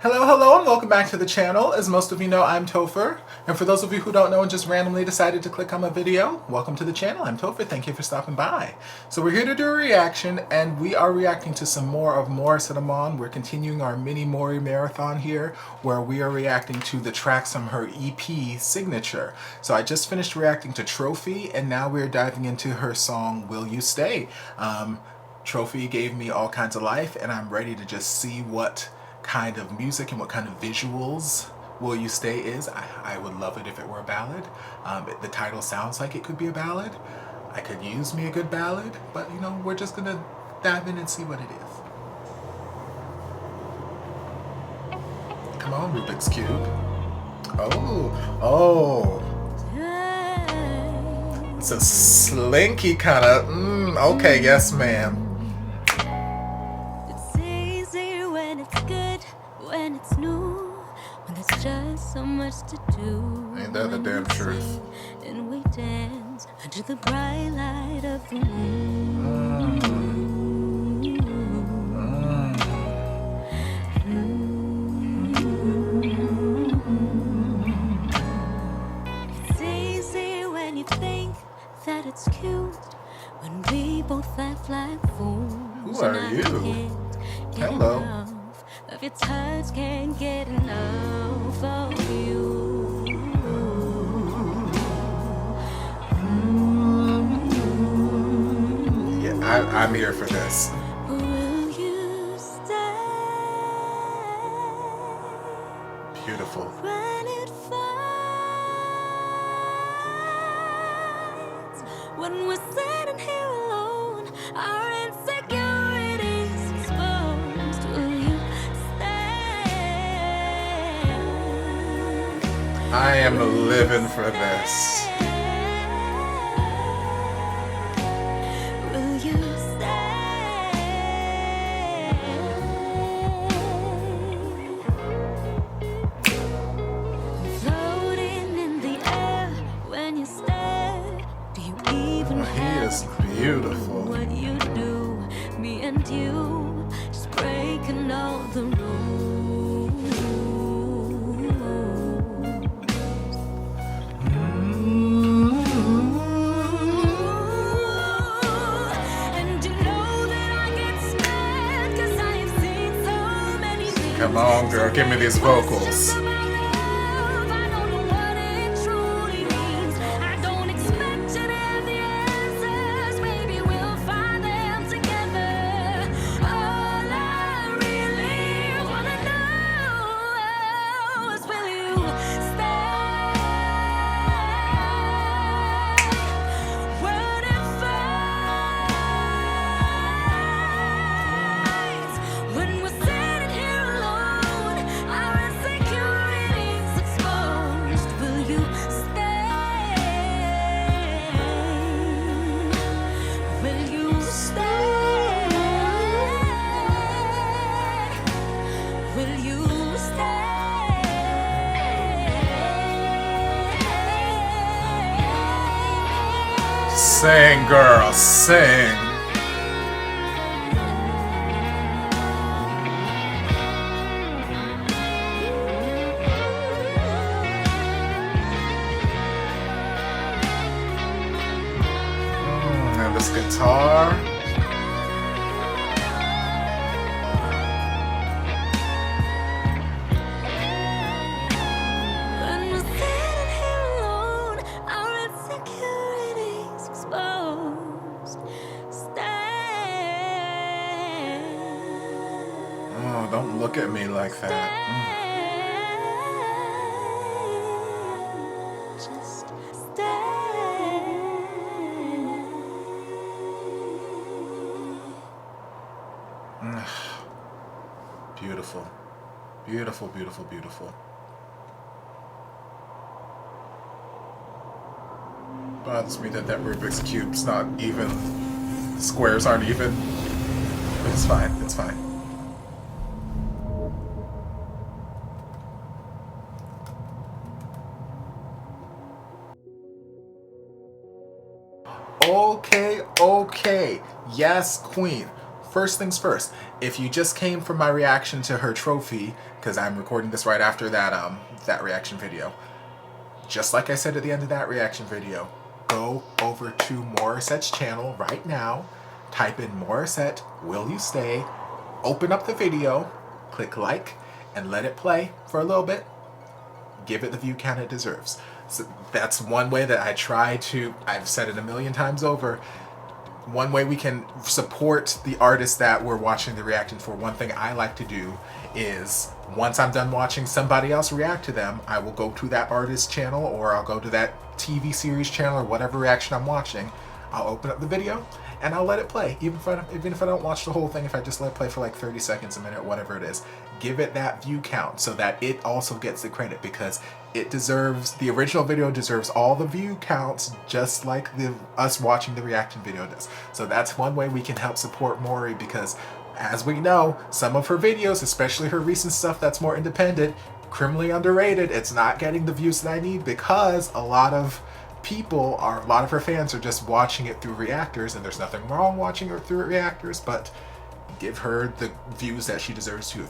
Hello, hello, and welcome back to the channel. As most of you know, I'm Topher. And for those of you who don't know and just randomly decided to click on my video, welcome to the channel. I'm Topher. Thank you for stopping by. So we're here to do a reaction, and we are reacting to some more of Morissette Amon. We're continuing our mini Mori marathon here, where we are reacting to the tracks from her EP, Signature. So I just finished reacting to Trophy, and now we're diving into her song, Will You Stay? Trophy gave me all kinds of life, and I'm ready to just see what kind of music and what kind of visuals Will You Stay is. I would love it if it were a ballad. The title sounds like it could be a ballad. I could use me a good ballad, but you know, we're just gonna dive in and see what it is. Come on, Rubik's Cube. Oh. It's a slinky kind of, okay, yes ma'am. When it's new, when there's just so much to do. Ain't that the damn truth? And we dance under the bright light of the moon. It's easy when you think that it's cute, when we both laugh like fools. Who are you? Hello. Of your touch, can't get enough of you. Yeah, I'm here for this. Will you stay? Beautiful. When it fights, when we're sitting here alone, our insecurities exposed. Will you stay? I am living for this. Will you stay? Floating in the air when you stare. Do you even He is beautiful. what you do? Me and you just breaking all the rules. And you know that I get scared, 'cause I have seen so many things. Come on, girl, give me these vocals. I don't know what it truly means. I don't expect you to have the answers. Maybe we'll find them together. All I really wanna know is, will you stay? When it fights, when we're sitting here alone, our insecurities exposed. Will you stay? Will you stay? Will you stay? Sing, girl, sing. And this guitar. When we're sitting here alone, our insecurities exposed. Stay. Oh, don't look at me like that. Just stay. Beautiful. Beautiful, beautiful, beautiful. Bothers me that Rubik's Cube's not even. The squares aren't even. But it's fine, it's fine. Okay. Yes, queen. first things first, if you just came from my reaction to her trophy, because I'm recording this right after that reaction video, just like I said at the end of that reaction video, go over to Morissette's channel right now, type in Morissette, Will You Stay, open up the video, click like, and let it play for a little bit. Give it the view count it deserves. So that's one way that I try to, I've said it a million times over, one way we can support the artists that we're watching the reaction for. One thing I like to do is, once I'm done watching somebody else react to them, I will go to that artist's channel, or I'll go to that TV series channel, or whatever reaction I'm watching. I'll open up the video and I'll let it play. Even if I don't watch the whole thing, if I just let it play for like 30 seconds, a minute, whatever it is, give it that view count so that it also gets the credit, because it deserves, the original video deserves all the view counts just like us watching the reaction video does. So that's one way we can help support Mori, because as we know, some of her videos, especially her recent stuff that's more independent, criminally underrated. It's not getting the views that I need because a lot of her fans are just watching it through reactors, and there's nothing wrong watching her through reactors, but give her the views that she deserves to.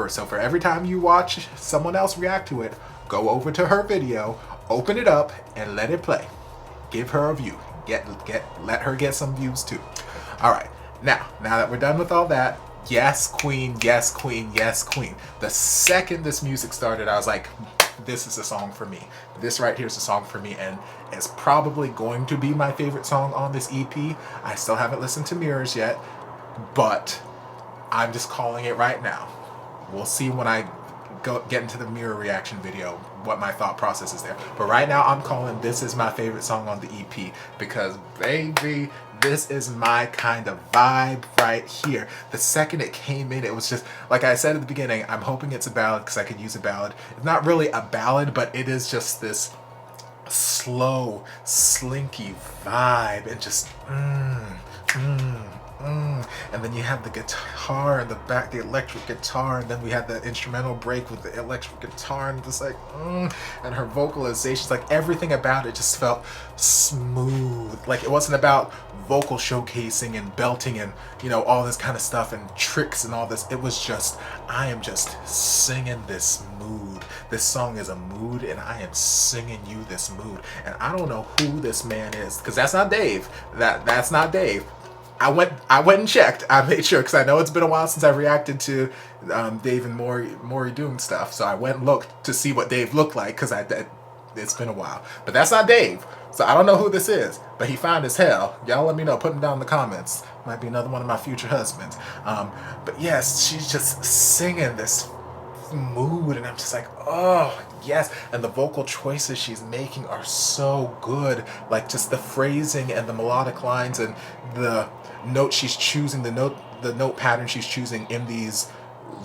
So for every time you watch someone else react to it, go over to her video, open it up, and let it play. Give her a view. Let her get some views too. All right, now that we're done with all that, yes, queen, yes, queen, yes, queen. The second this music started, I was like, this is a song for me. This right here is a song for me, and it's probably going to be my favorite song on this EP. I still haven't listened to Mirrors yet, but I'm just calling it right now. We'll see when I get into the Mirror reaction video what my thought process is there. But right now I'm calling this is my favorite song on the EP, because baby, this is my kind of vibe right here. The second it came in, it was just, like I said at the beginning, I'm hoping it's a ballad because I could use a ballad. It's not really a ballad, but it is just this slow, slinky vibe, and just and then you have the guitar in the back, the electric guitar, and then we had the instrumental break with the electric guitar, and just like and her vocalizations, like everything about it just felt smooth. Like it wasn't about vocal showcasing and belting and, you know, all this kind of stuff and tricks and all this. It was just, I am just singing this mood. This song is a mood, and I am singing you this mood. And I don't know who this man is, because that's not Dave. That's not Dave. I went and checked. I made sure, because I know it's been a while since I reacted to Dave and Mori doing stuff. So I went and looked to see what Dave looked like, because it's been a while. But that's not Dave. So I don't know who this is, but he fine as hell. Y'all let me know. Put him down in the comments. Might be another one of my future husbands. But yes, she's just singing this mood, and I'm just like, oh yes. And the vocal choices she's making are so good. Like just the phrasing and the melodic lines and the note she's choosing, the note pattern she's choosing in these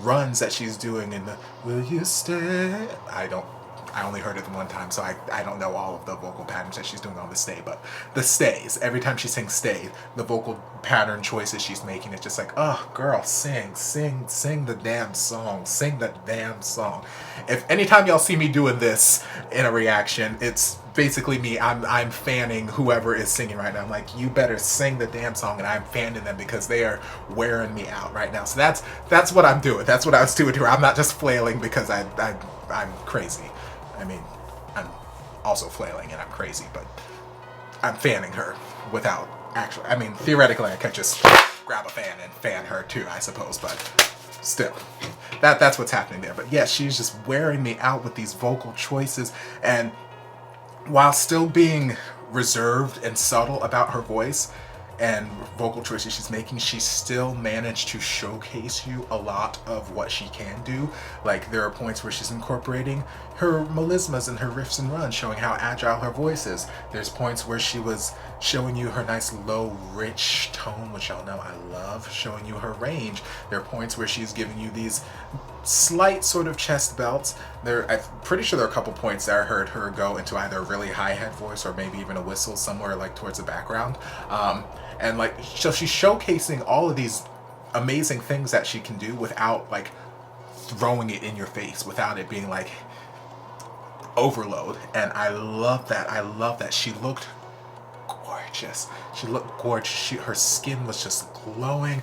runs that she's doing in the will you stay. I only heard it one time, so I don't know all of the vocal patterns that she's doing on the stay, but the stays, every time she sings stay, the vocal pattern choices she's making, it's just like, oh girl, sing the damn song, sing the damn song. If anytime y'all see me doing this in a reaction, it's basically me, I'm fanning whoever is singing right now. I'm like, you better sing the damn song, and I'm fanning them because they are wearing me out right now. So that's what I'm doing. That's what I was doing here. I'm not just flailing because I'm crazy. I mean, I'm also flailing and I'm crazy, but I'm fanning her without actually, I mean, theoretically I could just grab a fan and fan her too, I suppose, but still, that's what's happening there. But yes, she's just wearing me out with these vocal choices, and while still being reserved and subtle about her voice and vocal choices she's making, she still managed to showcase you a lot of what she can do. Like there are points where she's incorporating her melismas and her riffs and runs, showing how agile her voice is. There's points where she was showing you her nice low rich tone, which y'all know I love, showing you her range. There are points where she's giving you these slight sort of chest belts. I'm pretty sure there are a couple points that I heard her go into either a really hi-hat voice or maybe even a whistle somewhere like towards the background. And like, so she's showcasing all of these amazing things that she can do without like throwing it in your face, without it being like overload. And I love that. I love that. She looked gorgeous. She looked gorgeous. Her skin was just glowing.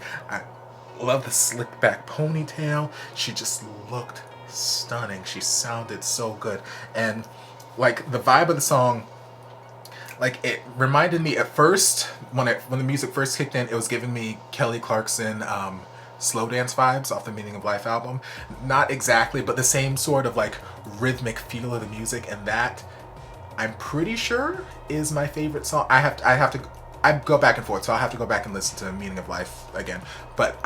Love the slick back ponytail. She just looked stunning. She sounded so good. And like the vibe of the song, like it reminded me at first when the music first kicked in, it was giving me Kelly Clarkson slow dance vibes off the Meaning of Life album. Not exactly, but the same sort of like rhythmic feel of the music, and that I'm pretty sure is my favorite song. I go back and forth, so I'll have to go back and listen to Meaning of Life again. But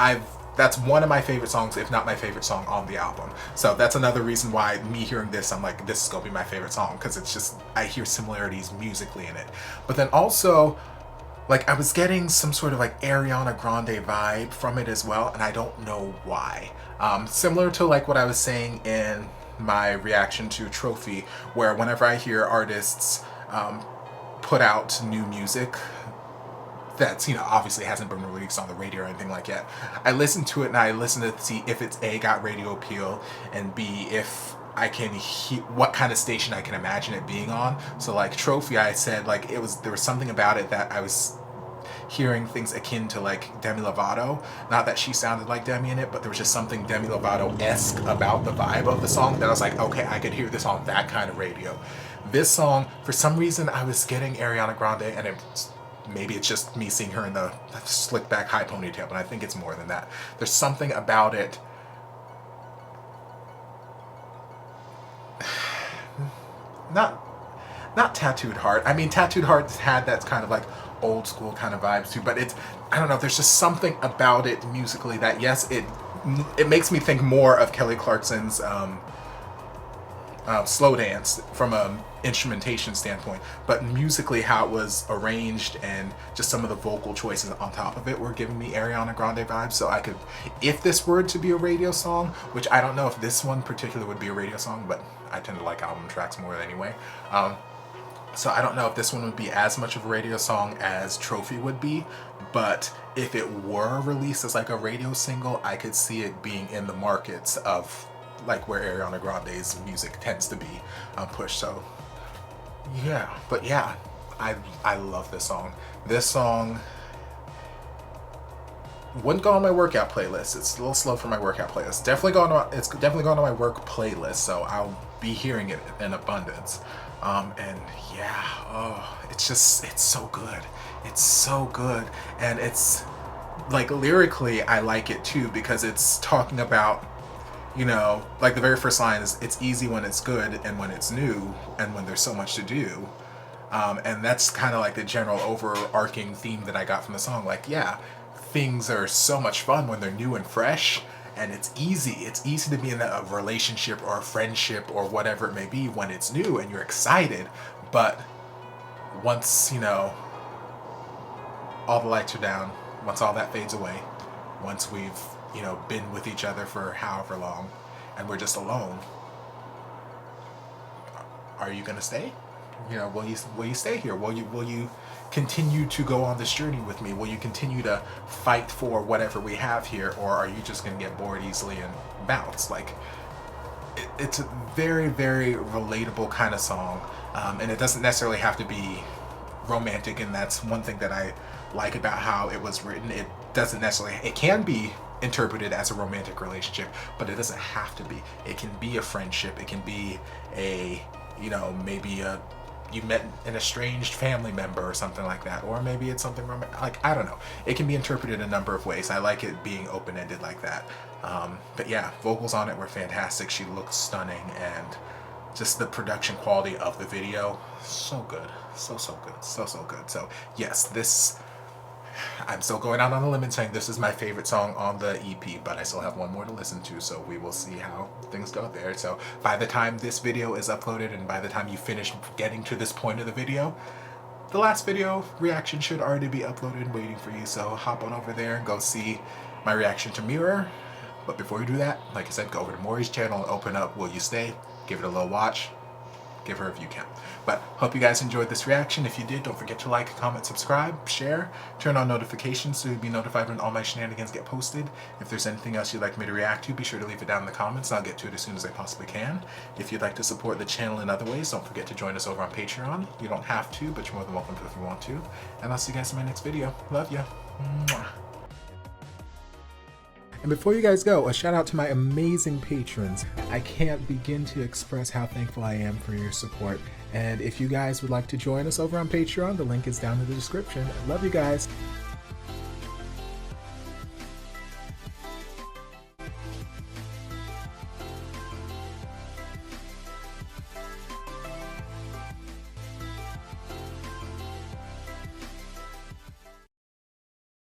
that's one of my favorite songs, if not my favorite song on the album. So that's another reason why me hearing this, I'm like, this is gonna be my favorite song, because it's just, I hear similarities musically in it. But then also, like, I was getting some sort of like Ariana Grande vibe from it as well, and I don't know why. Similar to like what I was saying in my reaction to Trophy, where whenever I hear artists put out new music that's, you know, obviously hasn't been released on the radio or anything like that, I listen to it and I listen to see if it's A, got radio appeal, and B, if I can hear what kind of station I can imagine it being on. So like Trophy, I said like there was something about it that I was hearing things akin to like Demi Lovato. Not that she sounded like Demi in it, but there was just something Demi Lovato-esque about the vibe of the song that I was like, okay, I could hear this on that kind of radio. This song, for some reason, I was getting Ariana Grande, and maybe it's just me seeing her in the slick back high ponytail, but I think it's more than that. There's something about it. Not Tattooed Heart. I mean, Tattooed Heart had that kind of like old school kind of vibes too, but I don't know, there's just something about it musically that, yes, it makes me think more of Kelly Clarkson's slow dance from a instrumentation standpoint, but musically how it was arranged and just some of the vocal choices on top of it were giving me Ariana Grande vibes. So I could, if this were to be a radio song, which I don't know if this one particular would be a radio song, but I tend to like album tracks more anyway. So I don't know if this one would be as much of a radio song as Trophy would be, but if it were released as like a radio single, I could see it being in the markets of like where Ariana Grande's music tends to be pushed. So yeah, but yeah, I love this song. This song wouldn't go on my workout playlist. It's a little slow for my workout playlist. It's definitely going on my work playlist, so I'll be hearing it in abundance. And yeah, oh, it's so good. It's so good. And it's like lyrically, I like it too, because it's talking about, you know, like the very first line is, it's easy when it's good and when it's new and when there's so much to do. And that's kind of like the general overarching theme that I got from the song. Like, yeah, things are so much fun when they're new and fresh, and it's easy to be in a relationship or a friendship or whatever it may be when it's new and you're excited. But once, you know, all the lights are down, once all that fades away, once we've, you know, been with each other for however long and we're just alone, are you gonna stay? You know, will you stay here? Will you continue to go on this journey with me? Will you continue to fight for whatever we have here, or are you just gonna get bored easily and bounce? Like, it's a very, very relatable kind of song, and it doesn't necessarily have to be romantic, and that's one thing that I like about how it was written. It doesn't necessarily, it can be interpreted as a romantic relationship, but it doesn't have to be. It can be a friendship, it can be a, you know, maybe you met an estranged family member or something like that, or maybe it's something romantic. Like, I don't know, it can be interpreted a number of ways. I like it being open-ended like that. But yeah, vocals on it were fantastic. She looked stunning, and just the production quality of the video, so good, so good, so good. So yes, I'm still going out on a limb and saying this is my favorite song on the EP, but I still have one more to listen to, so we will see how things go there. So by the time this video is uploaded, and by the time you finish getting to this point of the video, the last video reaction should already be uploaded waiting for you. So hop on over there and go see my reaction to Mirror. But before you do that, like I said, go over to Maury's channel and open up Will You Stay, give it a little watch, give her a view count. But hope you guys enjoyed this reaction. If you did, don't forget to like, comment, subscribe, share, turn on notifications so you'll be notified when all my shenanigans get posted. If there's anything else you'd like me to react to, be sure to leave it down in the comments, and I'll get to it as soon as I possibly can. If you'd like to support the channel in other ways, don't forget to join us over on Patreon. You don't have to, but you're more than welcome to if you want to. And I'll see you guys in my next video. Love ya. Mwah. And before you guys go, a shout out to my amazing patrons. I can't begin to express how thankful I am for your support. And if you guys would like to join us over on Patreon, the link is down in the description. I love you guys.